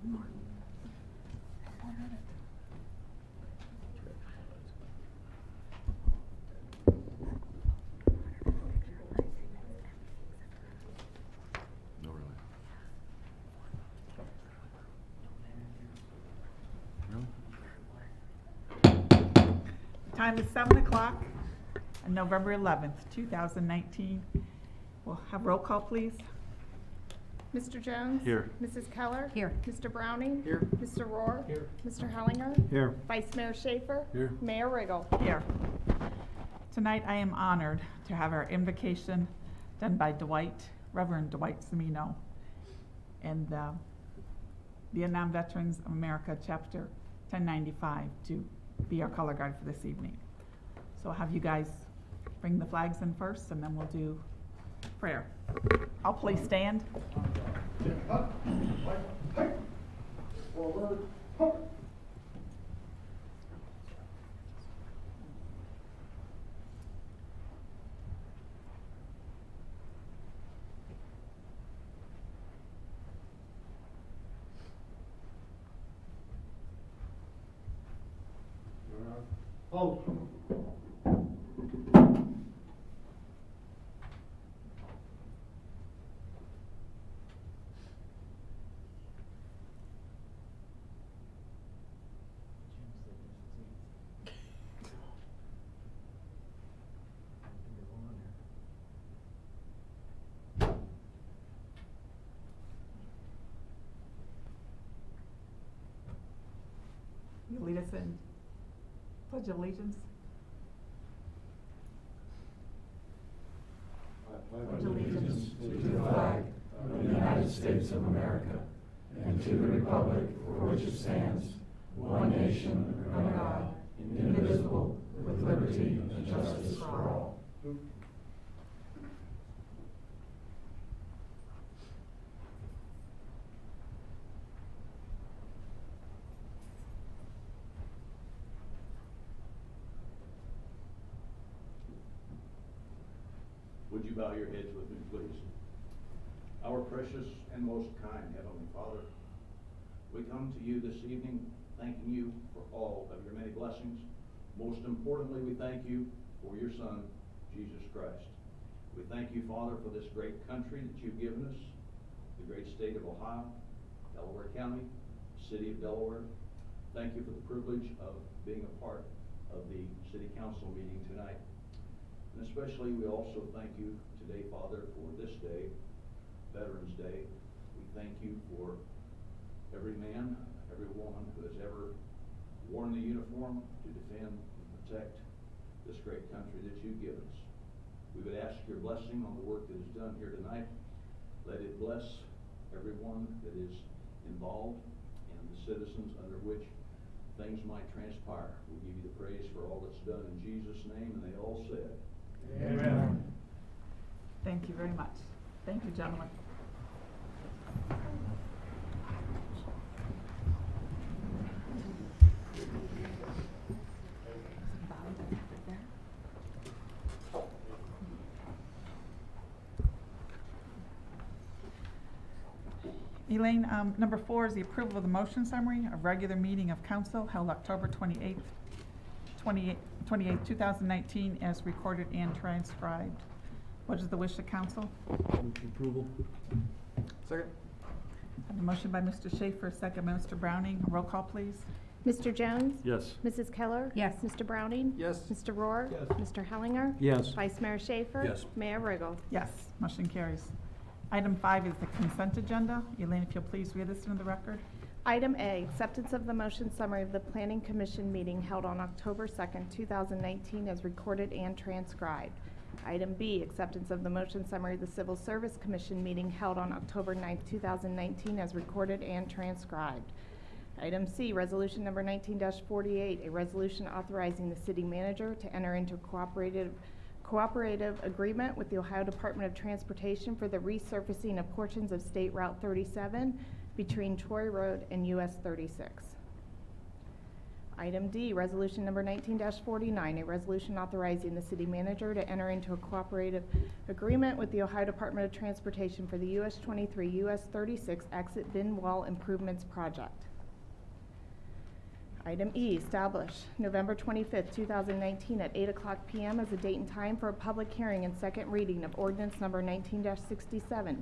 No, really. No? Time is 7 o'clock on November 11th, 2019. We'll have roll call, please. Mr. Jones? Here. Mrs. Keller? Here. Mr. Browning? Here. Mr. Rohr? Here. Mr. Hellinger? Here. Vice Mayor Schaefer? Here. Mayor Riggle? Here. Tonight, I am honored to have our invocation done by Reverend Dwight Semino, and the Vietnam Veterans of America, Chapter 1095, to be our color guard for this evening. So I'll have you guys bring the flags in first, and then we'll do prayer. I'll please stand. Forward. Hold. You lead us in Pledge of Allegiance. Pledge allegiance to the flag of the United States of America and to the republic for which it stands, one nation under God, indivisible, with liberty and justice for all. Would you bow your heads with me, please? Our precious and most kind Heavenly Father, we come to you this evening thanking you for all of your many blessings. Most importantly, we thank you for your Son, Jesus Christ. We thank you, Father, for this great country that you've given us, the great state of Ohio, Delaware County, city of Delaware. Thank you for the privilege of being a part of the city council meeting tonight. And especially, we also thank you today, Father, for this day, Veterans Day. We thank you for every man, every woman who has ever worn the uniform to defend and protect this great country that you've given us. We would ask your blessing on the work that is done here tonight. Let it bless everyone that is involved and the citizens under which things might transpire. We give you the praise for all that's done in Jesus' name, and they all said, Amen. Thank you very much. Thank you, gentlemen. Elaine, number 4 is the approval of the motion summary of regular meeting of council held October 28th, 2019, as recorded and transcribed. What is the wish of council? Approval. Second. I have a motion by Mr. Schaefer, a second by Mr. Browning. Roll call, please. Mr. Jones? Yes. Mrs. Keller? Yes. Mr. Browning? Yes. Mr. Rohr? Yes. Mr. Hellinger? Yes. Vice Mayor Schaefer? Yes. Mayor Riggle? Yes, motion carries. Item 5 is the consent agenda. Elaine, if you'll please read this into the record. Item A, acceptance of the motion summary of the Planning Commission meeting held on October 2nd, 2019, as recorded and transcribed. Item B, acceptance of the motion summary of the Civil Service Commission meeting held on October 9th, 2019, as recorded and transcribed. Item C, resolution number 19-48, a resolution authorizing the city manager to enter into cooperative agreement with the Ohio Department of Transportation for the resurfacing of portions of State Route 37 between Troy Road and US 36. Item D, resolution number 19-49, a resolution authorizing the city manager to enter into a cooperative agreement with the Ohio Department of Transportation for the US 23, US 36 exit bin wall improvements project. Item E, establish November 25th, 2019 at 8:00 p.m. as a date and time for a public hearing and second reading of ordinance number 19-67,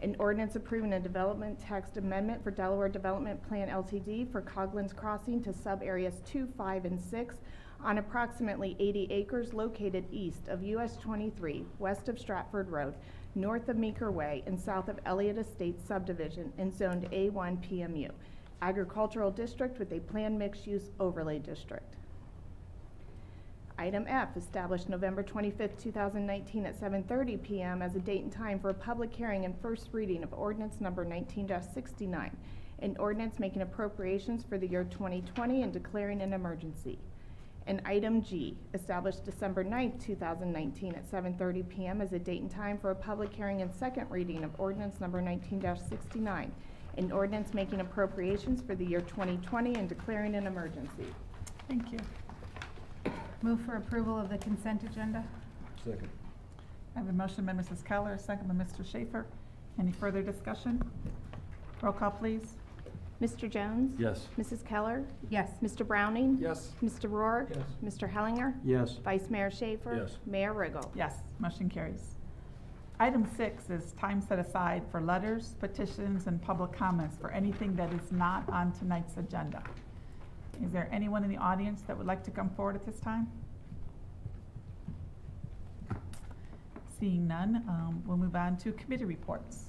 an ordinance approving a development text amendment for Delaware Development Plan LTD for Coglin's Crossing to sub-areas 2, 5, and 6 on approximately 80 acres located east of US 23, west of Stratford Road, north of Meeker Way, and south of Elliott Estates subdivision and zoned A1 PMU, agricultural district with a planned mixed-use overlay district. Item F, established November 25th, 2019 at 7:30 p.m. as a date and time for a public hearing and first reading of ordinance number 19-69, an ordinance making appropriations for the year 2020 and declaring an emergency. And item G, established December 9th, 2019 at 7:30 p.m. as a date and time for a public hearing and second reading of ordinance number 19-69, an ordinance making appropriations for the year 2020 and declaring an emergency. Thank you. Move for approval of the consent agenda. Second. I have a motion by Mrs. Keller, a second by Mr. Schaefer. Any further discussion? Roll call, please. Mr. Jones? Yes. Mrs. Keller? Yes. Mr. Browning? Yes. Mr. Rohr? Yes. Mr. Hellinger? Yes. Vice Mayor Schaefer? Yes. Mayor Riggle? Yes, motion carries. Item 6 is time set aside for letters, petitions, and public comments for anything that is not on tonight's agenda. Is there anyone in the audience that would like to come forward at this time? Seeing none, we'll move on to committee reports.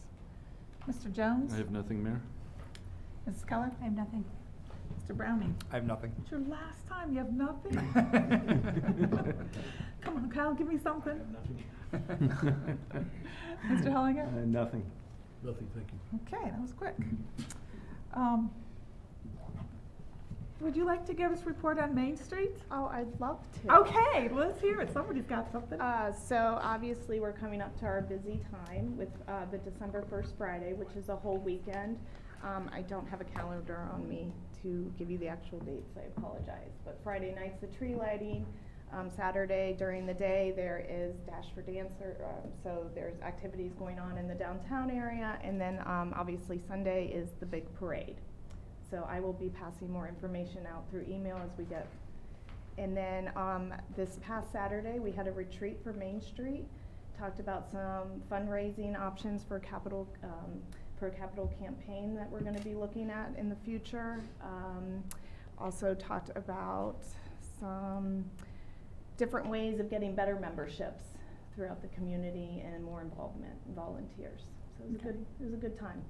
Mr. Jones? I have nothing, Mayor. Mrs. Keller? I have nothing. Mr. Browning? I have nothing. It's your last time, you have nothing? Come on, Kyle, give me something. Mr. Hellinger? Nothing. Nothing, thank you. Okay, that was quick. Would you like to give us a report on Main Street? Oh, I'd love to. Okay, let's hear it. Somebody's got something. So obviously, we're coming up to our busy time with the December 1st Friday, which is a whole weekend. I don't have a calendar on me to give you the actual dates, I apologize. But Friday night's the tree lighting. Saturday during the day, there is Dash for Dancer, so there's activities going on in the downtown area. And then obviously Sunday is the big parade. So I will be passing more information out through email as we get. And then this past Saturday, we had a retreat for Main Street. Talked about some fundraising options for a capital campaign that we're going to be looking at in the future. Also talked about some different ways of getting better memberships throughout the community and more involvement and volunteers. So it was a good time.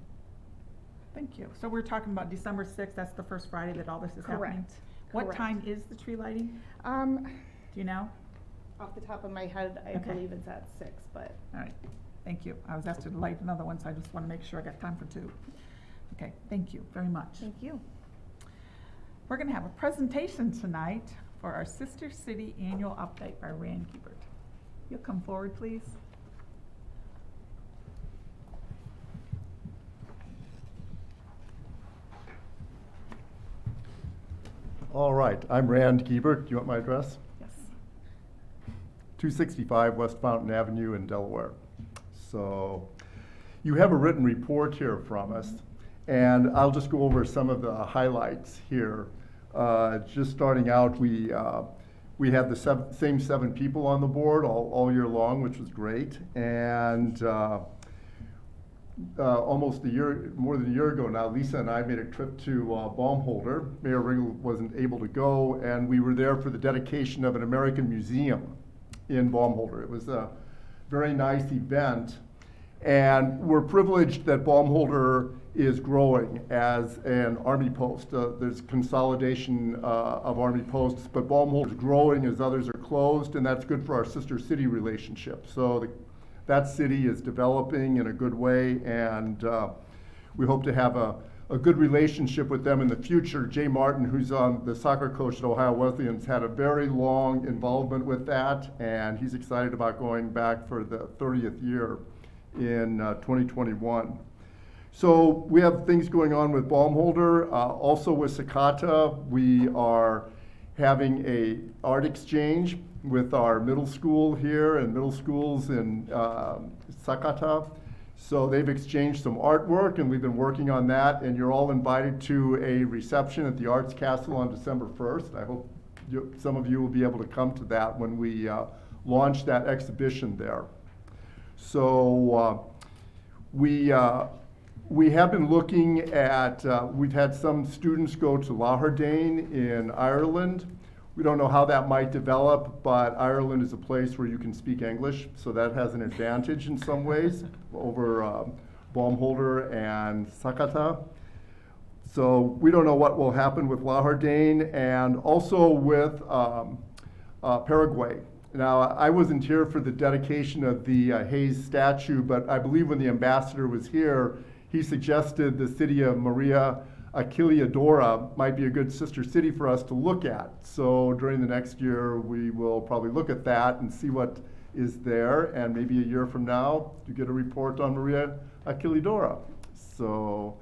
Thank you. So we're talking about December 6th. That's the first Friday that all this is happening. Correct. What Correct. time is the tree lighting? Do you know? Off the top of my head, I Okay. believe it's at 6, but All right, thank you. I was asked to light another one, so I just want to make sure I got time for 2. Okay, thank you very much. thank you. We're going to have a presentation tonight for our Sister City Annual Update by Rand Giebert. You'll come forward, please. All right, I'm Rand Giebert. Do you want my address? Yes. 265 West Fountain Avenue in Delaware. So you have a written report here from us, and I'll just go over some of the highlights here. Just starting out, we had the same 7 people on the board all year long, which was great. And almost more than a year ago now, Lisa and I made a trip to Baumholder. Mayor Riggle wasn't able to go, and we were there for the dedication of an American museum in Baumholder. It was a very nice event, and we're privileged that Baumholder is growing as an Army post. There's consolidation of Army posts, but Baumholder is growing as others are closed, and that's good for our sister city relationship. So that city is developing in a good way, and we hope to have a good relationship with them in the future. Jay Martin, who's on the soccer coach at Ohio Wesleyans, had a very long involvement with that, and he's excited about going back for the 30th year in 2021. So we have things going on with Baumholder. Also with Sakata, we are having a art exchange with our middle school here and middle schools in Sakata. So they've exchanged some artwork, and we've been working on that, and you're all invited to a reception at the Arts Castle on December 1st. I hope some of you will be able to come to that when we launch that exhibition there. So we have been looking at, we've had some students go to Lahardane in Ireland. We don't know how that might develop, but Ireland is a place where you can speak English, so that has an advantage in some ways over Baumholder and Sakata. So we don't know what will happen with Lahardane and also with Paraguay. Now, I wasn't here for the dedication of the Hayes statue, but I believe when the ambassador was here, he suggested the city of Maria Auxiliadora might be a good sister city for us to look at. So during the next year, we will probably look at that and see what is there, and maybe a year from now, you get a report on Maria Auxiliadora. So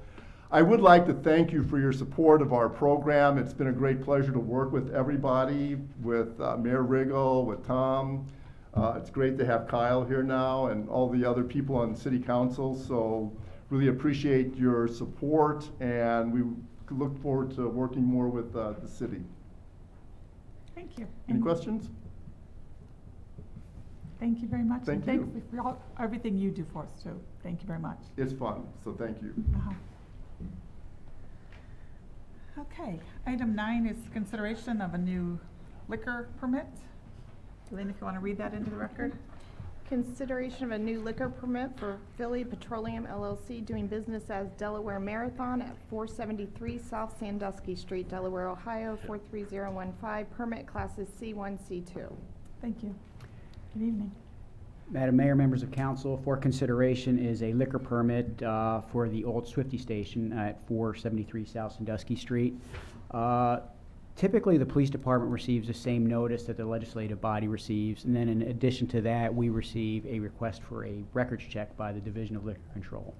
I would like to thank you for your support of our program. It's been a great pleasure to work with everybody, with Mayor Riggle, with Tom. It's great to have Kyle here now and all the other people on city council. So really appreciate your support, and we look forward to working more with the city. Thank you. Any questions? Thank you very much. Thank and you. Thanks for everything you do for us, too. Thank you very much. It's fun, so thank you. Uh-huh. Okay, item 9 is consideration of a new liquor permit. Elaine, if you want to read that into the record. Consideration of a new liquor permit for Philly Petroleum LLC doing business as Delaware Marathon at 473 South Sandusky Street, Delaware, Ohio, 43015. Permit classes C1, C2. Thank you. Good evening. Madam Mayor, members of council, for consideration is a liquor permit for the old Swifty station at 473 South Sandusky Street. Typically, the police department receives the same notice that the legislative body receives, and then in addition to that, we receive a request for a records check by the Division of Liquor Control.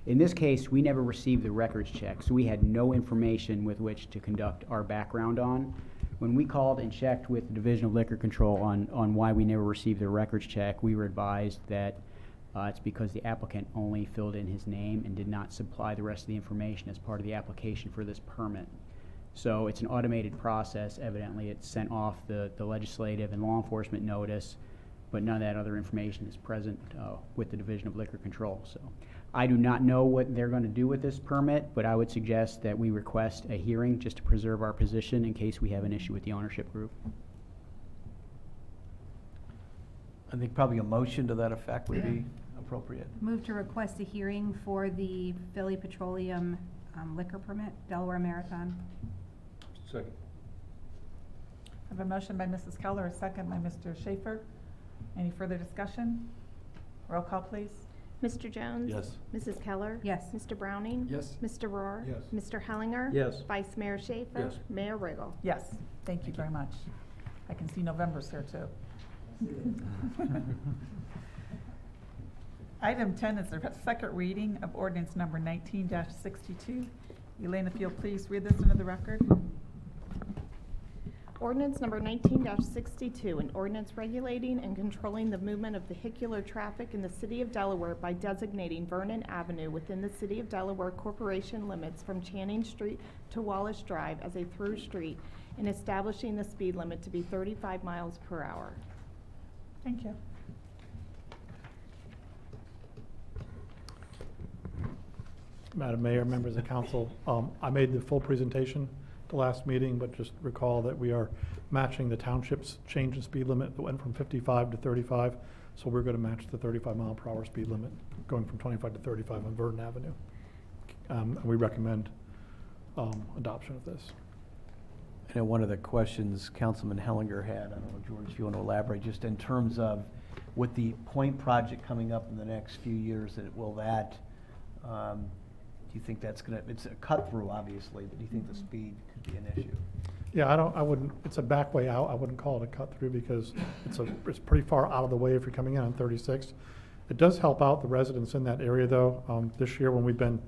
In this case, we never received the records check, so we had no information with which to conduct our background on. When we called and checked with the Division of Liquor Control on why we never received the records check, we were advised that it's because the applicant only filled in his name and did not supply the rest of the information as part of the application for this permit. So it's an automated process. Evidently, it's sent off the legislative and law enforcement notice, but none of that other information is present with the Division of Liquor Control. So I do not know what they're going to do with this permit, but I would suggest that we request a hearing just to preserve our position in case we have an issue with the ownership group. I think probably a motion to that effect would be appropriate. Move to request a hearing for the Philly Petroleum liquor permit, Delaware Marathon. Second. I have a motion by Mrs. Keller, a second by Mr. Schaefer. Any further discussion? Roll call, please. Mr. Jones? Yes. Mrs. Keller? Yes. Mr. Browning? Yes. Mr. Rohr? Yes. Mr. Hellinger? Yes. Vice Mayor Schaefer? Yes. Mayor Riggle? Yes, thank you very much. I can see November's here, too. Item 10 is the second reading of ordinance number 19-62. Elaine, if you'll please read this into the record. Ordinance number 19-62, an ordinance regulating and controlling the movement of vehicular traffic in the city of Delaware by designating Vernon Avenue within the City of Delaware Corporation limits from Channing Street to Wallace Drive as a through street and establishing the speed limit to be 35 miles per hour. Thank you. Madam Mayor, members of council, I made the full presentation the last meeting, but just recall that we are matching the township's change in speed limit that went from 55 to 35. So we're going to match the 35 mile per hour speed limit going from 25 to 35 on Vernon Avenue. And we recommend adoption of this. I know one of the questions Councilman Hellinger had, I don't know, George, if you want to elaborate, just in terms of with the point project coming up in the next few years, will that, do you think that's going to, it's a cut through obviously, but do you think the speed could be an issue? Yeah, I wouldn't, it's a back way out. I wouldn't call it a cut through because it's pretty far out of the way if you're coming in on 36. It does help out the residents in that area though. This year when we've been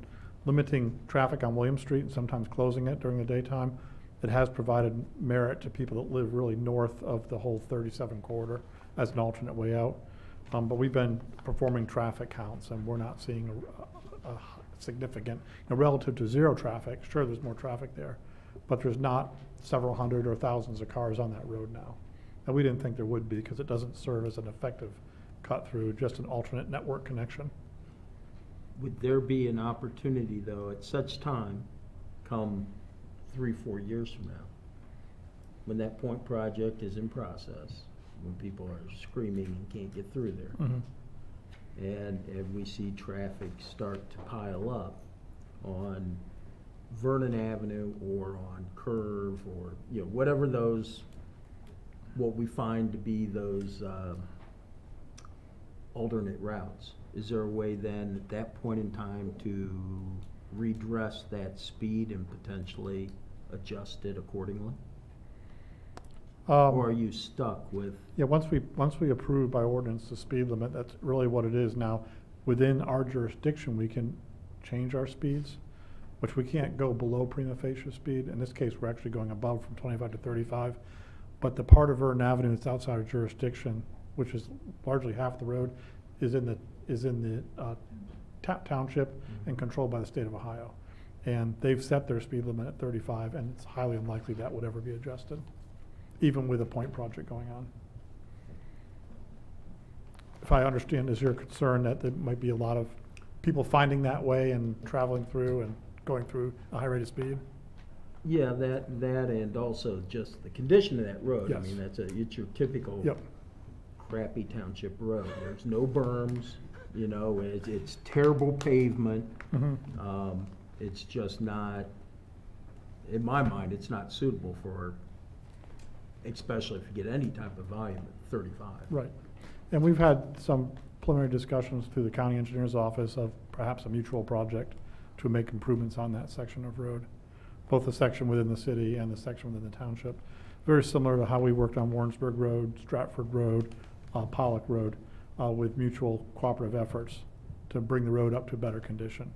limiting traffic on William Street and sometimes closing it during the daytime, it has provided merit to people that live really north of the whole 37 corridor as an alternate way out. But we've been performing traffic counts, and we're not seeing a significant, relative to zero traffic. Sure, there's more traffic there, but there's not several hundred or thousands of cars on that road now. And we didn't think there would be, because it doesn't serve as an effective cut through, just an alternate network connection. Would there be an opportunity, though, at such time, come 3-4 years from now, when that point project is in process, when people are screaming and can't get through there, and we see traffic start to pile up on Vernon Avenue or on Curve, or, whatever those, what we find to be those alternate routes? Is there a way then, at that point in time, to redress that speed and potentially adjust it accordingly? Or are you stuck with? Yeah, once we approve by ordinance the speed limit, that's really what it is now. Within our jurisdiction, we can change our speeds, which we can't go below prima facie speed. In this case, we're actually going above from 25 to 35. But the part of Vernon Avenue that's outside our jurisdiction, which is largely half the road, is in the township and controlled by the state of Ohio. And they've set their speed limit at 35, and it's highly unlikely that would ever be adjusted, even with a point project going on. If I understand, is your concern that there might be a lot of people finding that way and traveling through and going through a high rate of speed? Yeah, that and also just the condition of that road. I Yes. mean, it's your typical Yep. crappy township road. There's no berms, it's terrible pavement. It's just not, in my mind, it's not suitable for, especially if you get any type of volume at 35. Right. And we've had some preliminary discussions through the county engineer's office of perhaps a mutual project to make improvements on that section of road, both the section within the city and the section within the township. Very similar to how we worked on Warrensburg Road, Stratford Road, Pollock Road, with mutual cooperative efforts to bring the road up to better condition,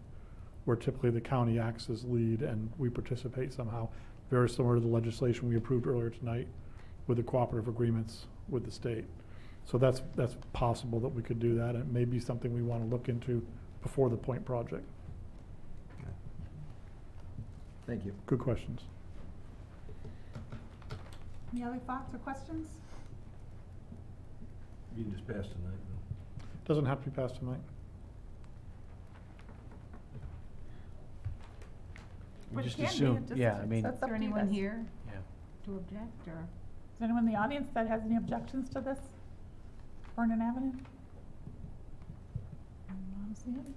where typically the county acts as lead and we participate somehow. Very similar to the legislation we approved earlier tonight with the cooperative agreements with the state. So that's possible that we could do that. It may be something we want to look into before the point project. Thank you. Good questions. Any other thoughts or questions? You can just pass tonight. Doesn't have to be passed tonight. We Well, it just can be, assume, it just- yeah, I mean, that's Is up there to you anyone guys. here yeah. to object, or? Is anyone in the audience that has any objections to this? Vernon Avenue? I don't see any.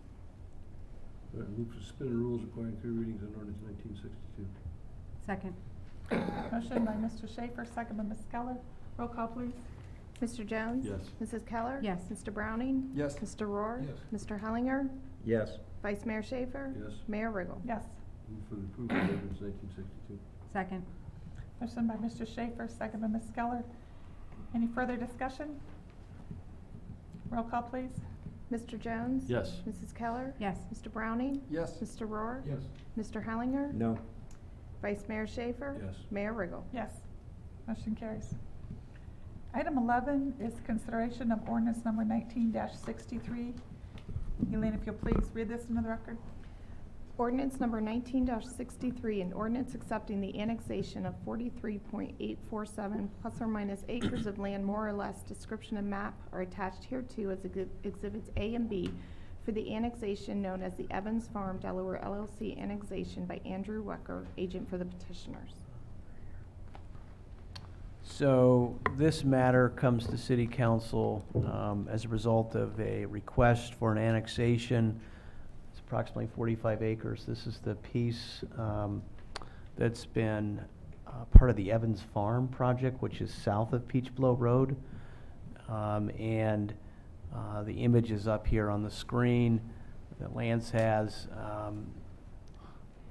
All right, move to suspend the rules requiring 3 readings on ordinance 1962. Second. Motion by Mr. Schaefer, second by Ms. Keller. Roll call, please. Mr. Jones? Yes. Mrs. Keller? Yes. Mr. Browning? Yes. Mr. Rohr? Yes. Mr. Hellinger? Yes. Vice Mayor Schaefer? Yes. Mayor Riggle? Yes. Move for the approval of ordinance 1962. Second. Motion by Mr. Schaefer, second by Ms. Keller. Any further discussion? Roll call, please. Mr. Jones? Yes. Mrs. Keller? Yes. Mr. Browning? Yes. Mr. Rohr? Yes. Mr. Hellinger? No. Vice Mayor Schaefer? Yes. Mayor Riggle? Yes. Motion carries. Item 11 is consideration of ordinance number 19-63. Elaine, if you'll please read this into the record. Ordinance number 19-63, an ordinance accepting the annexation of 43.847 plus or minus acres of land more or less, description and map are attached hereto as exhibits A and B for the annexation known as the Evans Farm Delaware LLC annexation by Andrew Wecker, agent for the petitioners. So this matter comes to City Council as a result of a request for an annexation. It's approximately 45 acres. This is the piece that's been part of the Evans Farm project, which is south of Peach Blow Road. And the image is up here on the screen that Lance has.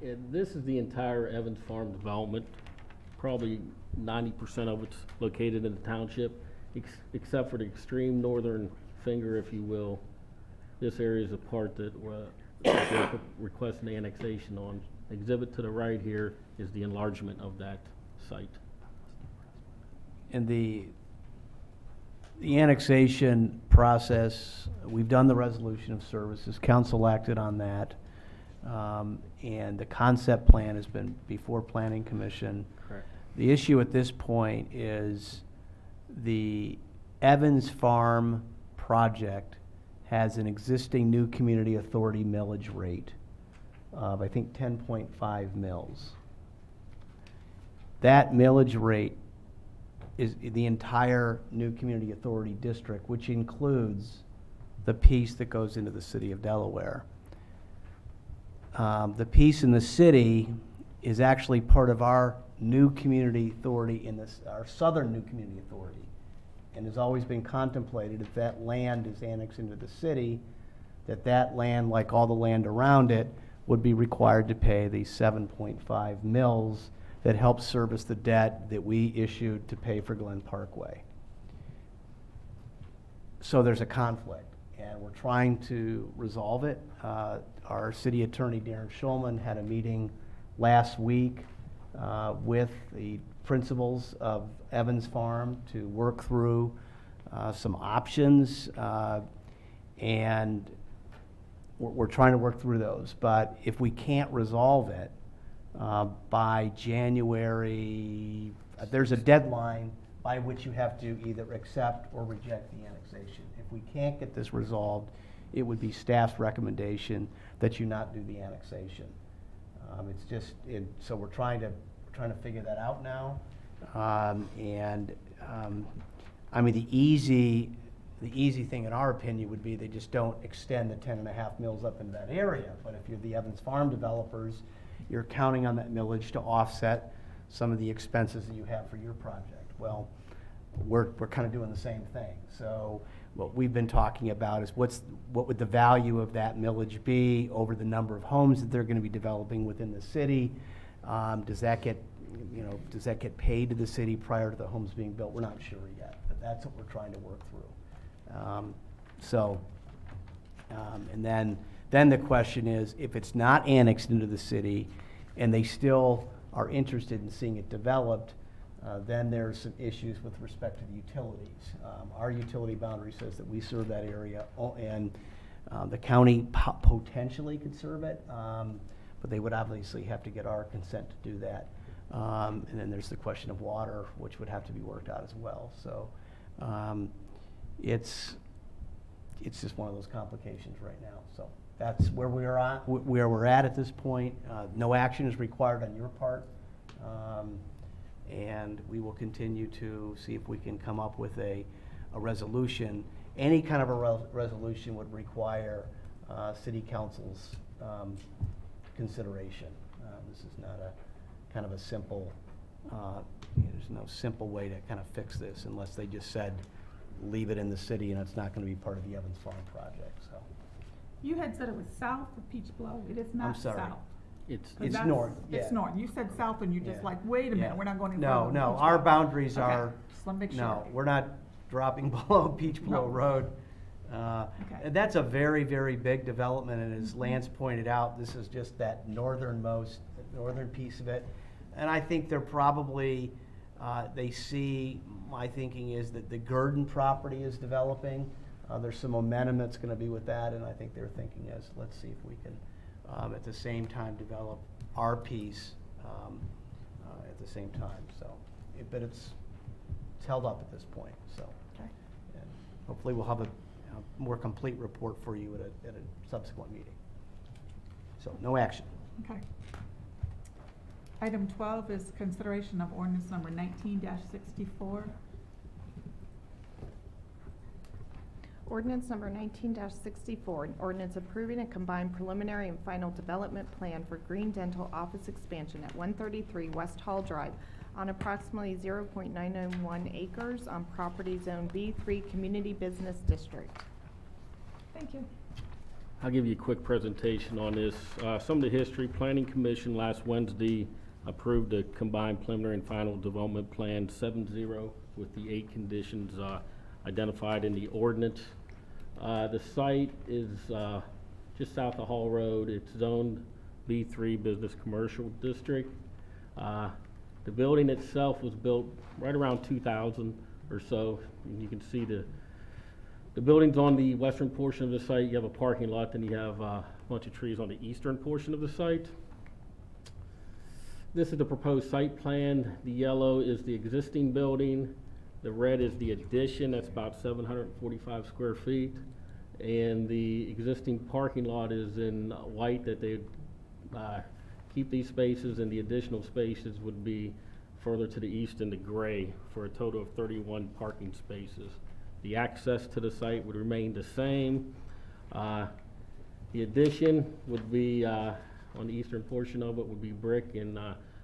And this is the entire Evans Farm development. Probably 90% of it's located in the township, except for the extreme northern finger, if you will. This area is a part that we're requesting annexation on. exhibit to the right here is the enlargement of that site. And the annexation process, we've done the resolution of services, council acted on that. And the concept plan has been before Planning Commission. Correct. The issue at this point is the Evans Farm project has an existing new community authority millage rate of, I think, 10.5 mils. That millage rate is the entire new community authority district, which includes the piece that goes into the city of Delaware. The piece in the city is actually part of our new community authority in this, our southern new community authority. And has always been contemplated, if that land is annexed into the city, that land, like all the land around it, would be required to pay the 7.5 mils that helps service the debt that we issued to pay for Glen Parkway. So there's a conflict, and we're trying to resolve it. Our city attorney, Darren Schulman, had a meeting last week with the principals of Evans Farm to work through some options, and we're trying to work through those. But if we can't resolve it by January, there's a deadline by which you have to either accept or reject the annexation. If we can't get this resolved, it would be staff's recommendation that you not do the annexation. It's just, so we're trying to figure that out now. I mean, the easy thing in our opinion would be they just don't extend the 10.5 mils up into that area. But if you're the Evans Farm developers, you're counting on that millage to offset some of the expenses that you have for your project. Well, we're kind of doing the same thing. So what we've been talking about is what would the value of that millage be over the number of homes that they're going to be developing within the city? Does that get paid to the city prior to the homes being built? We're not sure yet, but that's what we're trying to work through. And then the question is, if it's not annexed into the city and they still are interested in seeing it developed, then there's some issues with respect to the utilities. Our utility boundary says that we serve that area, and the county potentially could serve it, but they would obviously have to get our consent to do that. And then there's the question of water, which would have to be worked out as well. So it's just one of those complications right now. So that's where we're at this point. No action is required on your part. And we will continue to see if we can come up with a resolution. Any kind of a resolution would require city council's consideration. This is not a kind of a simple, there's no simple way to kind of fix this unless they just said, leave it in the city and it's not going to be part of the Evans Farm project. So You had said it was south of Peach Blow. It is not I'm sorry. south. It's That's- north. It's yeah. north. You said south and you're just Yeah. like, wait a minute, Yeah. we're not going any No, further. no, Peach our Blow. boundaries Okay. are, Just want to make sure. no, we're not dropping below Peach Blow No. Road. Okay. And that's a very, very big development, and as Lance pointed out, this is just that northern piece of it. And I think they're probably, they see, my thinking is that the Gurdon property is developing. There's some momentum that's gonna be with that, and I think their thinking is, let's see if we can, at the same time, develop our piece, at the same time, so. But it's held up at this point, so. Okay. And hopefully we'll have a more complete report for you at a subsequent meeting. So, no action. Okay. Item 12 is consideration of ordinance number 19-64. Ordinance number 19-64, an ordinance approving a combined preliminary and final development plan for Green Dental office expansion at 133 West Hall Drive on approximately 0.991 acres on property zone B3 Community Business District. Thank you. I'll give you a quick presentation on this. Some of the history. Planning Commission last Wednesday approved a combined preliminary and final development plan 7-0 with the 8 conditions identified in the ordinance. The site is just south of Hall Road. It's zoned B3 Business Commercial District. The building itself was built right around 2000 or so. And you can see the building's on the western portion of the site. You have a parking lot, then you have a bunch of trees on the eastern portion of the site. This is the proposed site plan. The yellow is the existing building. The red is the addition, that's about 745 square feet. And the existing parking lot is in white, that they keep these spaces, and the additional spaces would be further to the east in the gray for a total of 31 parking spaces. The access to the site would remain the same. The addition would be, on the eastern portion of it, would be brick and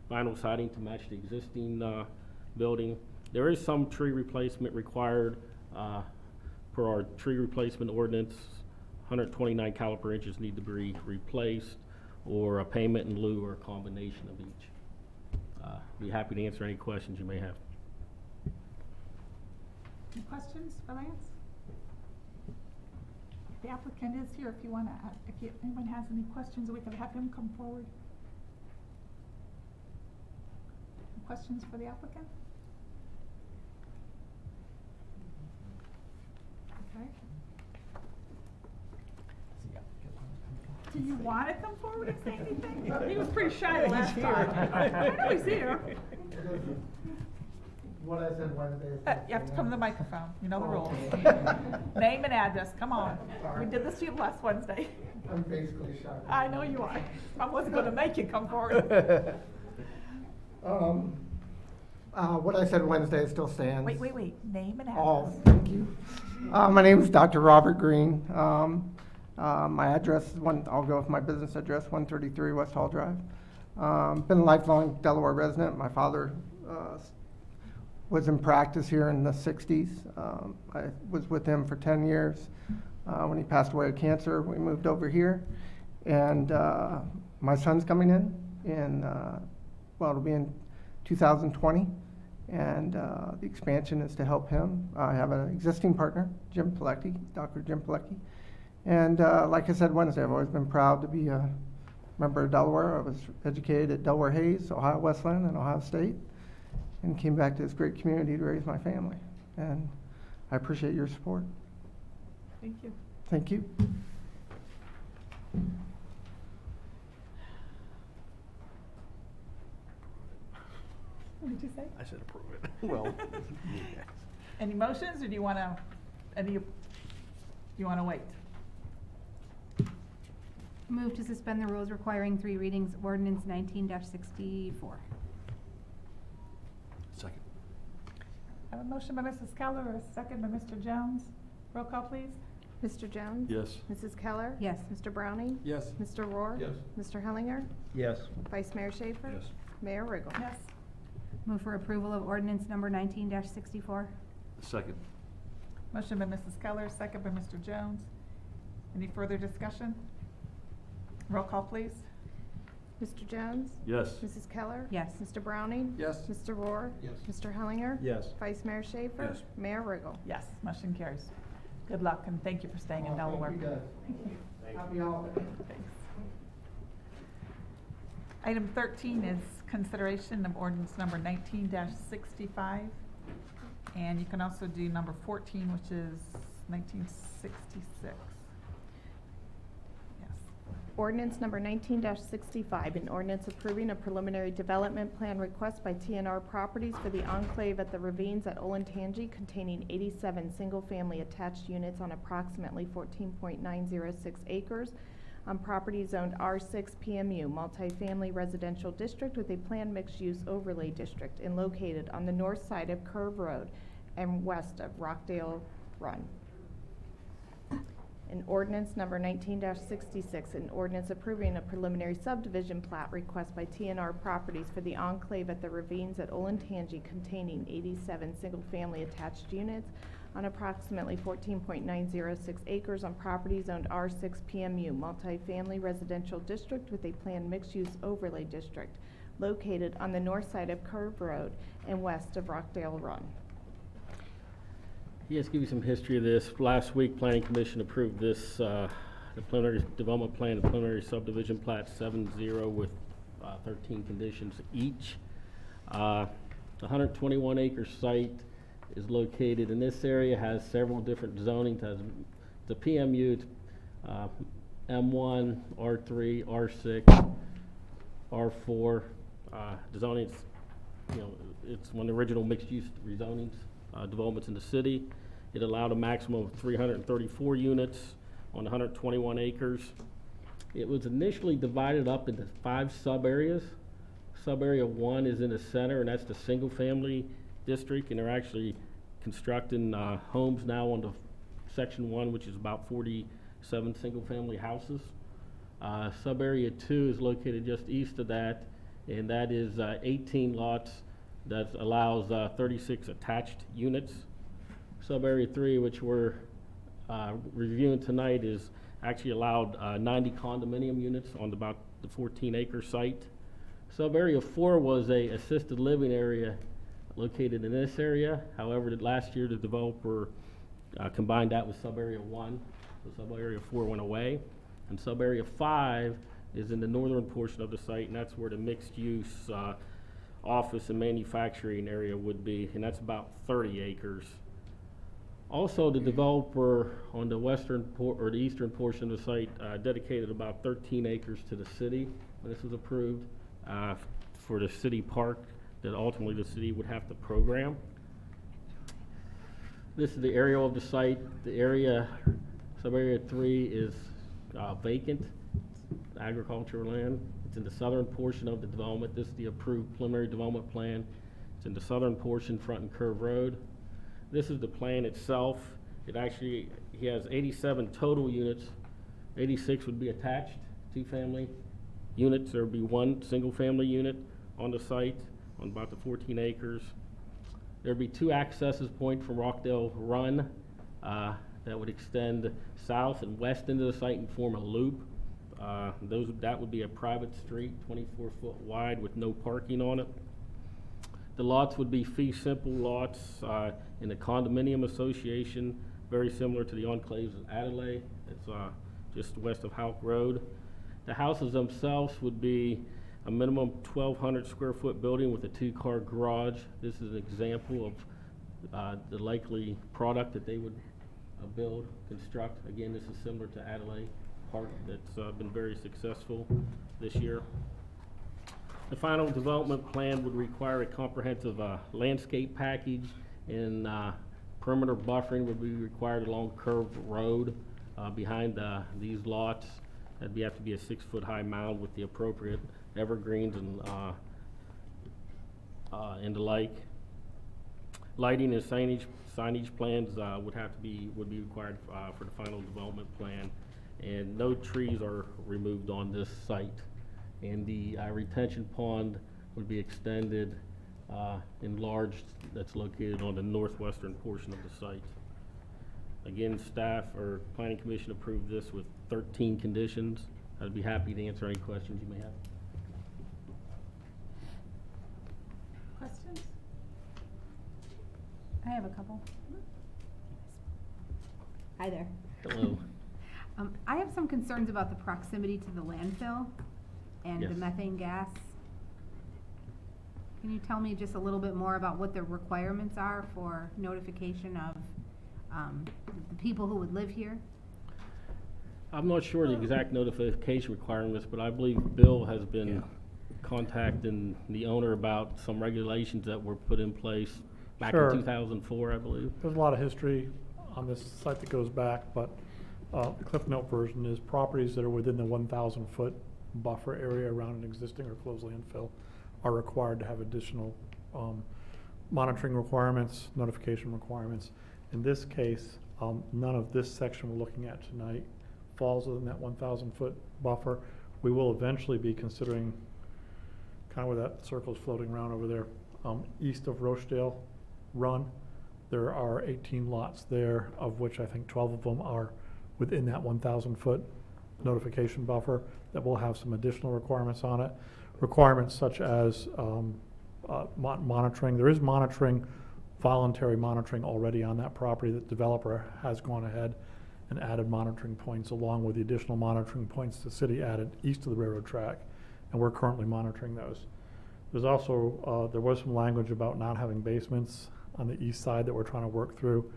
vinyl siding to match the existing building. There is some tree replacement required per our tree replacement ordinance. 129 caliper inches need to be replaced, or a payment in lieu, or a combination of each. Be happy to answer any questions you may have. Any questions for Lance? The applicant is here if you want to, if anyone has any questions, we could have him come forward. Any questions for the applicant? Okay. Do you want to come forward and say anything? He was pretty shy the last time. I know he's here. What I said Wednesday is. You have to come to the microphone, you know the rules. Name and address, come on. We did this to you last Wednesday. I'm basically shocked. I know you are. I wasn't gonna make you come forward. What I said Wednesday still stands. Wait, name and Oh, address. thank you. My name is Dr. Robert Green. My address is I'll go with my business address, 133 West Hall Drive. Been a lifelong Delaware resident. My father was in practice here in the 60s. I was with him for 10 years. When he passed away of cancer, we moved over here. And my son's coming in, well, it'll be in 2020. And the expansion is to help him. I have an existing partner, Jim Pilecki, Dr. Jim Pilecki. And like I said Wednesday, I've always been proud to be a member of Delaware. I was educated at Delaware Hayes, Ohio Wesleyan, and Ohio State, and came back to this great community to raise my family. And I appreciate your support. Thank you. Thank you. What did you say? I said approve it. Well. Any motions, or do you wanna, do you wanna wait? Move to suspend the rules requiring 3 readings, ordinance 19-64. Second. I have a motion by Mrs. Keller, or a second by Mr. Jones. Roll call, please. Mr. Jones? Yes. Mrs. Keller? Yes. Mr. Browning? Yes. Mr. Rohr? Yes. Mr. Hellinger? Yes. Vice Mayor Schaefer? Yes. Mayor Riggle? Yes. Move for approval of ordinance number 19-64. Second. Motion by Mrs. Keller, second by Mr. Jones. Any further discussion? Roll call, please. Mr. Jones? Yes. Mrs. Keller? Yes. Mr. Browning? Yes. Mr. Rohr? Yes. Mr. Hellinger? Yes. Vice Mayor Schaefer? Yes. Mayor Riggle? Yes, motion carries. Good luck, and thank you for staying in Delaware. Happy holidays. Item 13 is consideration of ordinance number 19-65. And you can also do number 14, which is 1966. Yes. Ordinance number 19-65, an ordinance approving a preliminary development plan request by TNR Properties for the enclave at the Ravines at Olentangy containing 87 single-family attached units on approximately 14.906 acres on property zoned R6 PMU, multifamily residential district with a planned mixed-use overlay district and located on the north side of Curve Road and west of Rockdale Run. An ordinance number 19-66, an ordinance approving a preliminary subdivision plat request by TNR Properties for the enclave at the Ravines at Olentangy containing 87 single-family attached units on approximately 14.906 acres on property zoned R6 PMU, multifamily residential district with a planned mixed-use overlay district located on the north side of Curve Road and west of Rockdale Run. Yes, give you some history of this. Last week, Planning Commission approved this the preliminary development plan and preliminary subdivision plat 7-0 with 13 conditions each. The 121 acre site is located in this area, has several different zonings, has the PMU, it's, M1, R3, R6, R4, the zoning, it's one of the original mixed-use rezonings, developments in the city. It allowed a maximum of 334 units on 121 acres. It was initially divided up into 5 sub-areas. Sub-area 1 is in the center, and that's the single-family district, and they're actually constructing homes now on the section 1, which is about 47 single-family houses. Sub-area 2 is located just east of that, and that is 18 lots that allows 36 attached units. Sub-area 3, which we're reviewing tonight, is actually allowed 90 condominium units on about the 14-acre site. Sub-area 4 was a assisted living area located in this area. However, last year the developer combined that with sub-area 1, so sub-area 4 went away. And sub-area 5 is in the northern portion of the site, and that's where the mixed-use office and manufacturing area would be, and that's about 30 acres. Also, the developer on the the eastern portion of the site dedicated about 13 acres to the city when this was approved for the city park that ultimately the city would have to program. This is the aerial of the site. The area, sub-area 3 is vacant. It's agricultural land. It's in the southern portion of the development. This is the approved preliminary development plan. It's in the southern portion, Front and Curve Road. This is the plan itself. He has 87 total units. 86 would be attached, 2-family units. There would be 1 single-family unit on the site on about the 14 acres. There'd be 2 accesses point from Rockdale Run that would extend south and west into the site and form a loop. That would be a private street, 24-foot wide with no parking on it. The lots would be fee simple lots in a condominium association, very similar to the enclaves of Adelaide. It's just west of Houck Road. The houses themselves would be a minimum 1,200 square foot building with a 2-car garage. This is an example of the likely product that they would build, construct. Again, this is similar to Adelaide Park that's been very successful this year. The final development plan would require a comprehensive landscape package, and perimeter buffering would be required along Curve Road behind these lots. That'd have to be a 6-foot high mound with the appropriate evergreens and the like. Lighting and signage plans would be required for the final development plan, and no trees are removed on this site. And the retention pond would be extended, enlarged, that's located on the northwestern portion of the site. Again, staff or planning commission approved this with 13 conditions. I'd be happy to answer any questions you may have. Questions? I have a couple. Hi there. Hello. I have some concerns about the proximity to the landfill and the Yes. methane gas. Can you tell me just a little bit more about what the requirements are for notification of the people who would live here? I'm not sure the exact notification requirements, but I believe Bill has been contacting the owner about some regulations that were put in place back Sure. in 2004, I believe. There's a lot of history on this site that goes back, but the Cliff Note version is properties that are within the 1,000-foot buffer area around an existing or closed landfill are required to have additional monitoring requirements, notification requirements. In this case, none of this section we're looking at tonight falls within that 1,000-foot buffer. We will eventually be considering kind of where that circle's floating around over there, east of Rochdale Run. There are 18 lots there, of which I think 12 of them are within that 1,000-foot notification buffer that will have some additional requirements on it. Requirements such as monitoring. There is monitoring, voluntary monitoring already on that property. The developer has gone ahead and added monitoring points along with the additional monitoring points the city added east of the railroad track, and we're currently monitoring those. There's also, there was some language about not having basements on the east side that we're trying to work through,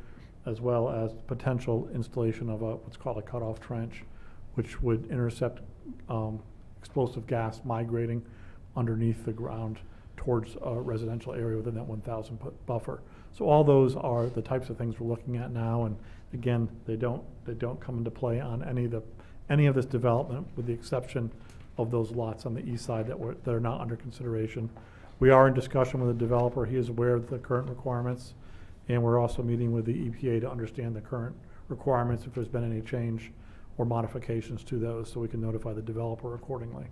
as well as potential installation of what's called a cutoff trench, which would intercept explosive gas migrating underneath the ground towards a residential area within that 1,000 foot buffer. So all those are the types of things we're looking at now, and again, they don't come into play on any of this development, with the exception of those lots on the east side that are not under consideration. We are in discussion with the developer. He is aware of the current requirements, and we're also meeting with the EPA to understand the current requirements, if there's been any change or modifications to those, so we can notify the developer accordingly.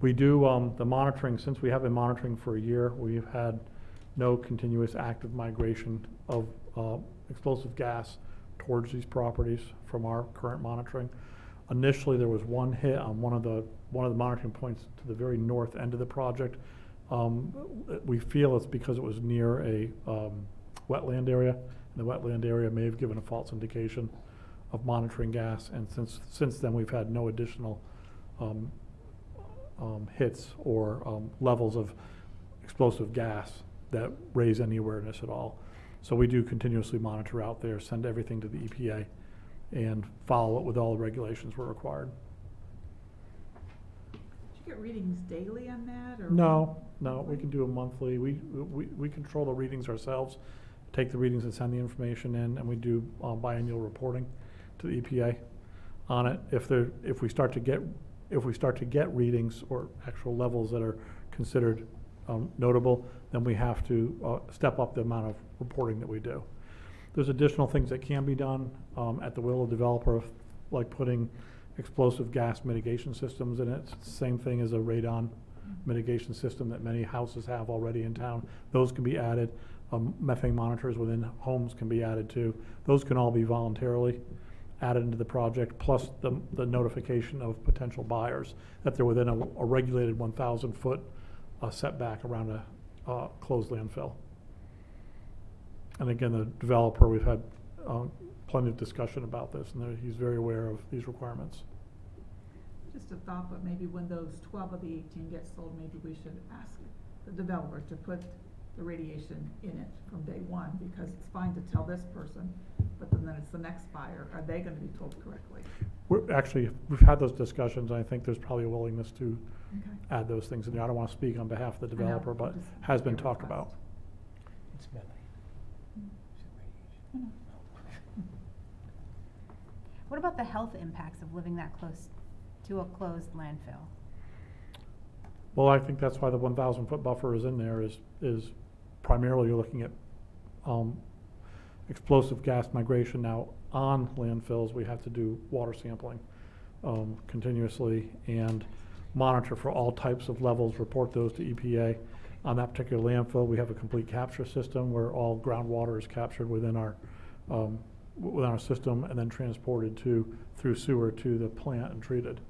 We do the monitoring. Since we have been monitoring for a year, we've had no continuous active migration of explosive gas towards these properties from our current monitoring. Initially, there was one hit on one of the monitoring points to the very north end of the project. We feel it's because it was near a wetland area, and the wetland area may have given a false indication of monitoring gas. And since then, we've had no additional hits or levels of explosive gas that raise any awareness at all. So we do continuously monitor out there, send everything to the EPA, and follow it with all the regulations where required. Do you get readings daily on that, or? No, we can do them monthly. We control the readings ourselves, take the readings and send the information in, and we do biannual reporting to the EPA on it. If we start to get readings or actual levels that are considered notable, then we have to step up the amount of reporting that we do. There's additional things that can be done at the will of the developer, like putting explosive gas mitigation systems in it. It's the same thing as a radon mitigation system that many houses have already in town. Those can be added. Methane monitors within homes can be added too. Those can all be voluntarily added into the project, plus the notification of potential buyers that they're within a regulated 1,000 foot setback around a closed landfill. And again, the developer, we've had plenty of discussion about this, and he's very aware of these requirements. Just a thought, but maybe when those 12 of the 18 get sold, maybe we should ask the developer to put the radiation in it from day one, because it's fine to tell this person, but then it's the next buyer. Are they gonna be told correctly? We've had those discussions, and I think there's probably a willingness to Okay. add those things in there. I don't want to speak on behalf of the I know, developer, but just has been your talked request. about. It's methane. I know. What about the health impacts of living that close to a closed landfill? Well, I think that's why the 1,000 foot buffer is in there, is primarily you're looking at explosive gas migration. Now, on landfills, we have to do water sampling continuously and monitor for all types of levels, report those to EPA. On that particular landfill, we have a complete capture system where all groundwater is captured within our system and then transported through sewer to the plant and treated.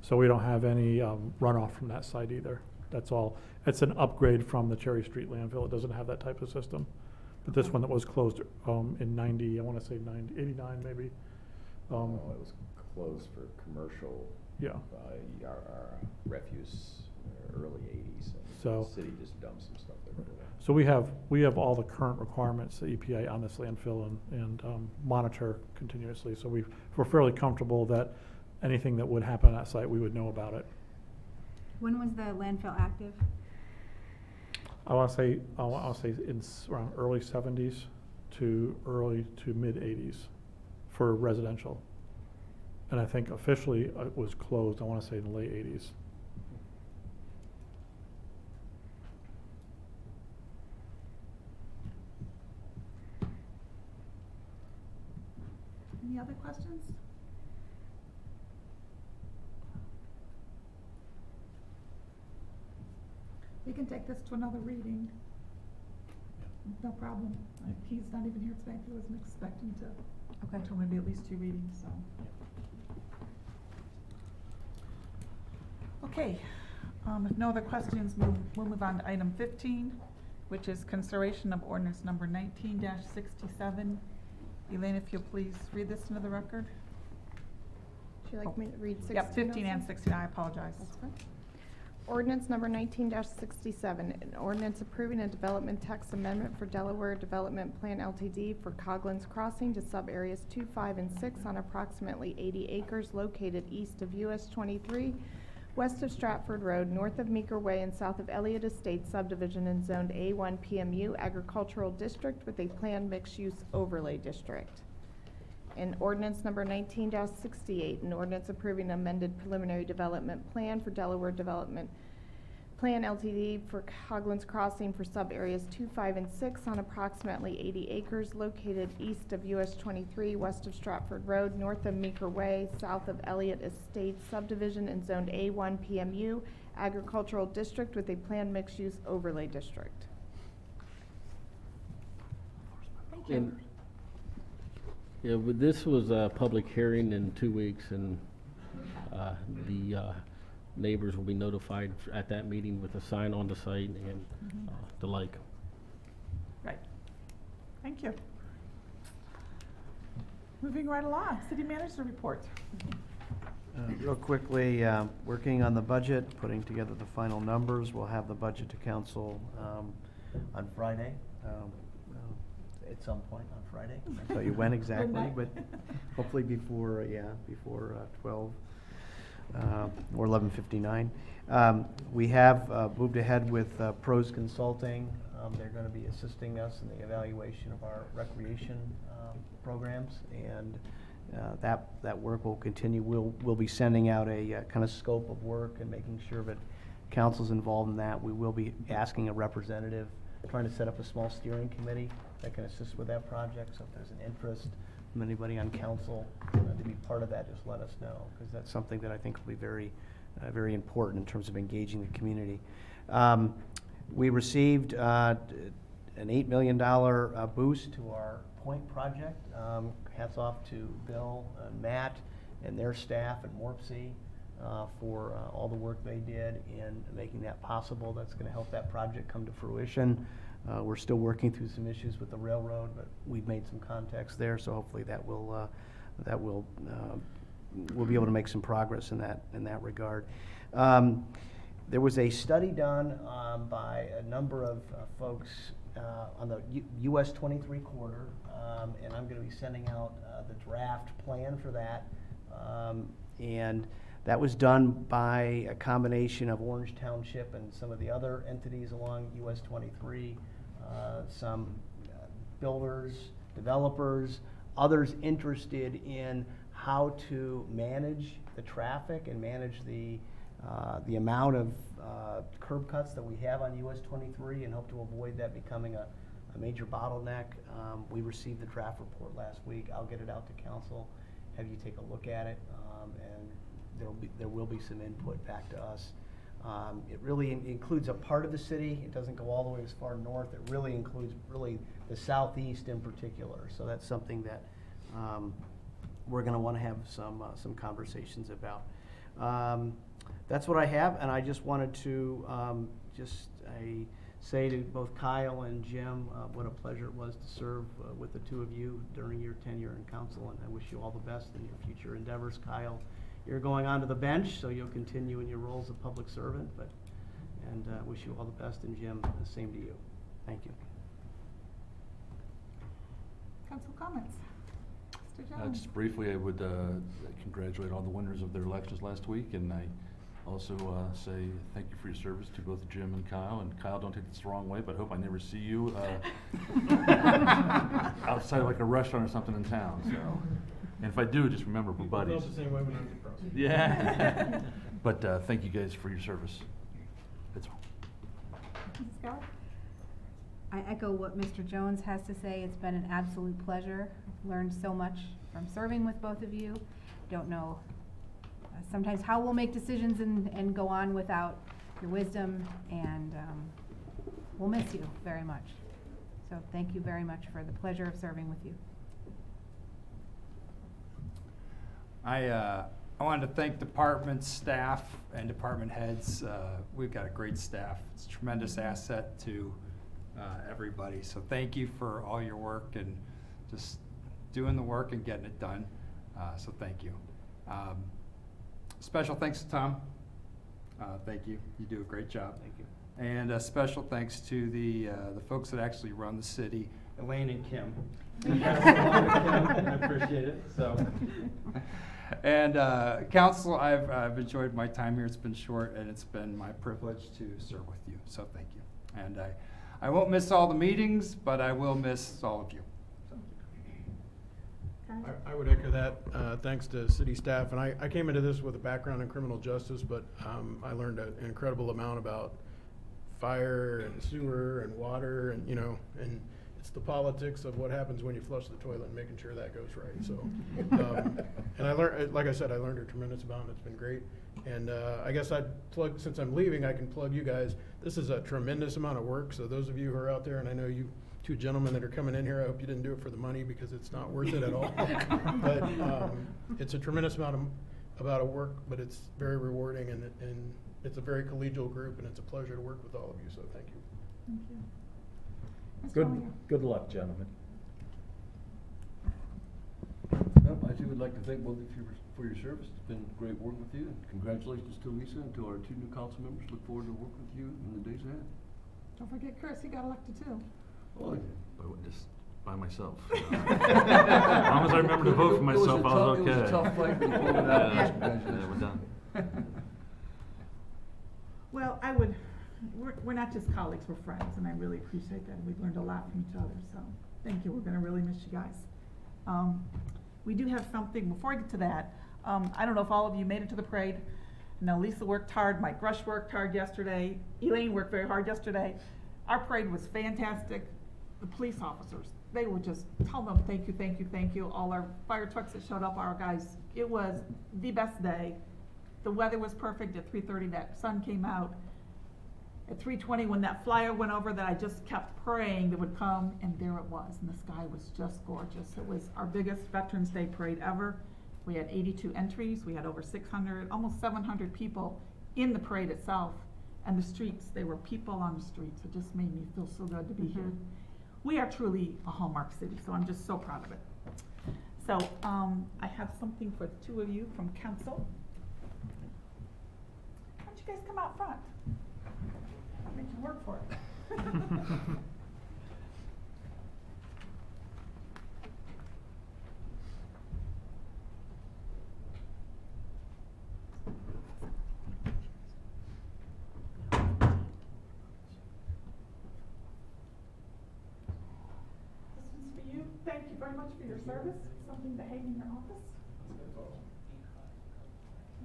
So we don't have any runoff from that site either. That's all. It's an upgrade from the Cherry Street landfill. It doesn't have that type of system. But this one that was closed in 90, I want to say 89 maybe. It was closed for commercial. Yeah. Our refuse early 80s. And So- the city just dumped some stuff there. So we have all the current requirements, the EPA on this landfill, and monitor continuously. So we're fairly comfortable that anything that would happen on that site, we would know about it. When was the landfill active? I want to say it's around early 70s to mid 80s for residential. And I think officially it was closed, I want to say in the late 80s. Any other questions? We can take this to another reading. No problem. He's not even here tonight. He wasn't expecting to. Okay. I told him it'd be at least 2 readings, so. Okay, if no other questions, we'll move on to item 15, which is consideration of ordinance number 19-67, Elaine, if you'll please read this into the record. Would you like me to read 16 Yep, 15 and also? 16, I apologize. That's fine. Ordinance number 19-67, an ordinance approving a development text amendment for Delaware Development Plan LTD for Coglin's Crossing to sub-areas 2, 5, and 6 on approximately 80 acres located east of US 23, west of Stratford Road, north of Meeker Way, and south of Elliott Estates subdivision and zoned A1 PMU Agricultural District with a planned mixed-use overlay district. And ordinance number 19-68, an ordinance approving amended preliminary development plan for Delaware Development Plan LTD for Coglin's Crossing for sub-areas 2, 5, and 6 on approximately 80 acres located east of US 23, west of Stratford Road, north of Meeker Way, south of Elliott Estates subdivision and zoned A1 PMU Agricultural District with a planned mixed-use overlay district. Thank you. And, yeah, but this was a public hearing in 2 weeks, and the neighbors will be notified at that meeting with a sign on the site and the like. Right. Thank you. Moving right along, city manager report. Real quickly, working on the budget, putting together the final numbers. We'll have the budget to council on Friday, at some point on Friday. I'll tell you when exactly, Midnight. but hopefully before 12 or 11:59. We have moved ahead with Pros Consulting. They're going to be assisting us in the evaluation of our recreation programs, and that work will continue. We'll be sending out a kind of scope of work and making sure that council's involved in that. We will be asking a representative, trying to set up a small steering committee that can assist with that project. So if there's an interest from anybody on council to be part of that, just let us know, because that's something that I think will be very, very important in terms of engaging the community. We received an $8 million boost to our Point project. Hats off to Bill and Matt and their staff and Morpsey for all the work they did in making that possible. That's going to help that project come to fruition. We're still working through some issues with the railroad, but we've made some contacts there, so hopefully we'll be able to make some progress in that regard. There was a study done by a number of folks on the US 23 corridor, and I'm going to be sending out the draft plan for that. And that was done by a combination of Orange Township and some of the other entities along US 23, some builders, developers, others interested in how to manage the traffic and manage the amount of curb cuts that we have on US 23 and hope to avoid that becoming a major bottleneck. We received the draft report last week. I'll get it out to council, have you take a look at it, and there will be some input back to us. It really includes a part of the city. It doesn't go all the way as far north. It really includes the southeast in particular. So that's something that we're going to want to have some conversations about. That's what I have, and I just wanted to say to both Kyle and Jim what a pleasure it was to serve with the two of you during your tenure in council, and I wish you all the best in your future endeavors. Kyle, you're going onto the bench, so you'll continue in your role as a public servant, and wish you all the best, and Jim, the same to you. Thank you. Council comments. Mr. Jones. Just briefly, I would congratulate all the winners of their elections last week, and I also say thank you for your service to both Jim and Kyle. And Kyle, don't take this the wrong way, but I hope I never see you outside like a restaurant or something in town. So, and if I do, just remember we're buddies. The same way when I was across. Yeah. But thank you guys for your service. That's all. Mrs. Scott? I echo what Mr. Jones has to say. It's been an absolute pleasure. I've learned so much from serving with both of you. Don't know sometimes how we'll make decisions and go on without your wisdom, and we'll miss you very much. So thank you very much for the pleasure of serving with you. I wanted to thank department staff and department heads. We've got a great staff. It's a tremendous asset to everybody. So thank you for all your work, and just doing the work and getting it done. So thank you. Special thanks to Tom. Thank you. You do a great job. Thank you. And a special thanks to the folks that actually run the city, Elaine and Kim. I appreciate it, so. And council, I've enjoyed my time here. It's been short, and it's been my privilege to serve with you, so thank you. And I won't miss all the meetings, but I will miss all of you. I would echo that. Thanks to city staff. And I came into this with a background in criminal justice, but I learned an incredible amount about fire and sewer and water and, and it's the politics of what happens when you flush the toilet and making sure that goes right. So, and I learned, like I said, I learned a tremendous amount. It's been great. And I guess I'd plug, since I'm leaving, I can plug you guys. This is a tremendous amount of work. So those of you who are out there, and I know you two gentlemen that are coming in here, I hope you didn't do it for the money because it's not worth it at all. But it's a tremendous amount of work, but it's very rewarding, and it's a very collegial group, and it's a pleasure to work with all of you. So thank you. Thank you. Mr. Hollier. Good luck, gentlemen. I too would like to thank both of you for your service. It's been great working with you, and congratulations to Lisa and to our 2 new council members. Look forward to working with you in the days ahead. Don't forget Chris, he got elected too. Well, But just by myself. As long as I remember to vote for myself, I was okay. It was a tough fight, but you pulled it out. Yeah, Congratulations. we're done. Well, we're not just colleagues, we're friends, and I really appreciate that. We've learned a lot from each other, so thank you. We're gonna really miss you guys. We do have something, before I get to that, I don't know if all of you made it to the parade. Now, Lisa worked hard, Mike Rush worked hard yesterday, Elaine worked very hard yesterday. Our parade was fantastic. The police officers, they were just telling them thank you, thank you, thank you. All our fire trucks that showed up, our guys, it was the best day. The weather was perfect. At 3:30, that sun came out. At 3:20, when that flyer went over that I just kept praying that would come, and there it was, and the sky was just gorgeous. It was our biggest Veterans Day parade ever. We had 82 entries. We had over 600, almost 700 people in the parade itself. And the streets, there were people on the streets. It just made me feel so good to be here. We are truly a hallmark city, so I'm just so proud of it. So I have something for the 2 of you from council. Why don't you guys come out front? I'll make you work for it. Thank you very much for your service. Something to hang in your office.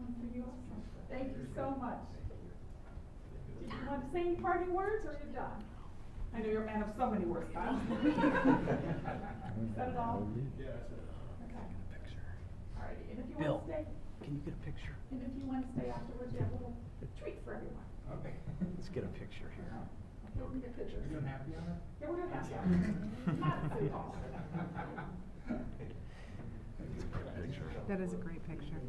One for you also. Thank you so much. Did you want to say any parting words, or are you done? I know you're a man of so many words, Kyle. Is that it all? Yeah, that's it. Okay. All righty, and if you want to stay. Can you get a picture? And if you want to stay afterwards, you have a little treat for everyone. Okay. Let's get a picture here. Okay, we can get pictures. You're doing happy on it? Yeah, we're gonna have to. Not too tall. That is a great picture.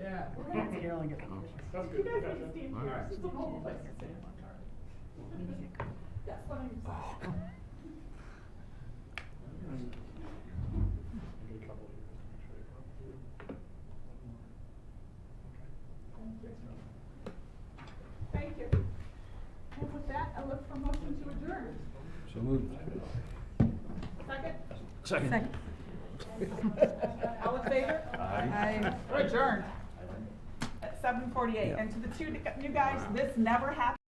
Yeah. We're gonna have to Carolyn get the picture. You guys can stand here. This is a whole place to stand. That's what I'm Thank you. And with that, I look for motion to adjourn. So moved. Second? All in favor? Aye. We're adjourned at 7:48. And to the 2 new guys, this never happened.